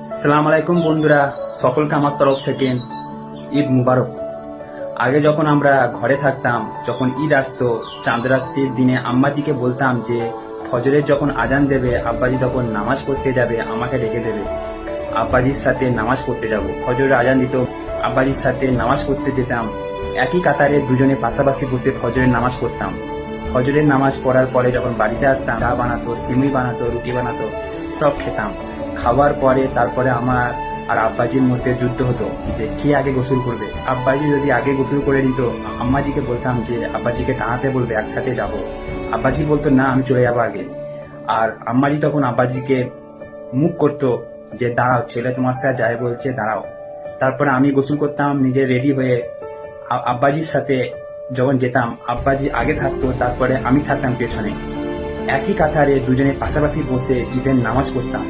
আসসালামু আলাইকুম বন্ধুরা, সকলকে আমার তরফ থেকে ঈদ মুবারক। আগে যখন আমরা ঘরে থাকতাম, যখন ঈদ আসতো, চাঁদ রাত্রির দিনে আম্মাজিকে বলতাম যে ফজরের যখন আজান দেবে, আব্বাজি তখন নামাজ পড়তে যাবে, আমাকে ডেকে দেবে। আব্বাজির সাথে নামাজ পড়তে যাব। ফজরের আজান দিত, আব্বাজির সাথে নামাজ পড়তে যেতাম। একই কাতারে দুজনে পাশাপাশি বসে ফজরের নামাজ পড়তাম। ফজরের নামাজ পড়ার পরে যখন বাড়িতে আসতাম, চা বানাতো, সিমুই বানাতো, রুটি বানাতো, সব খেতাম। খাওয়ার পরে তারপরে আমার আর আব্বাজির মধ্যে যুদ্ধ হতো যে কে আগে গোসল করবে। আব্বাজি যদি আগে গোসল করে নিত, আম্মাজিকে বলতাম যে আব্বাজিকে দাঁড়াতে বলবে, একসাথে যাব। আব্বাজি বলতো না, আমি চলে যাবো আগে। আর আম্মাজি তখন আব্বাজিকে মুখ করতো যে দাঁড়াও, ছেলে তোমার সাথে যায় বলছে, দাঁড়াও। তারপরে আমি গোসল করতাম নিজে রেডি হয়ে। আব্বাজির সাথে যখন যেতাম, আব্বাজি আগে থাকতো, তারপরে আমি থাকতাম পেছনে। একই কাতারে দুজনে পাশাপাশি বসে ঈদের নামাজ পড়তাম।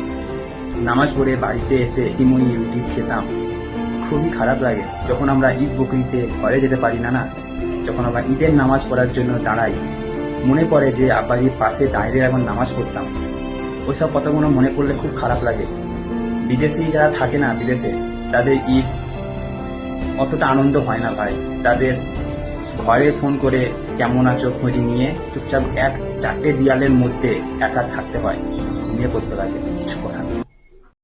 নামাজ পড়ে বাড়িতে এসে সিমুই রুটি খেতাম। খুবই খারাপ লাগে যখন আমরা ঈদ বকরিতে ঘরে যেতে পারি না। যখন আমরা ঈদের নামাজ পড়ার জন্য দাঁড়াই, মনে পড়ে যে আব্বাজির পাশে দাঁড়িয়ে এখন নামাজ পড়তাম। ওইসব কথাগুলো মনে পড়লে খুব খারাপ লাগে। বিদেশি যারা থাকে না, বিদেশে, তাদের ঈদ অতটা আনন্দ হয় না ভাই। তাদের ঘরে ফোন করে কেমন আছো খোঁজ নিয়ে চুপচাপ 4টে দেয়ালের মধ্যে একা থাকতে হয়, ঘুমিয়ে পড়তে লাগে, কিছু করার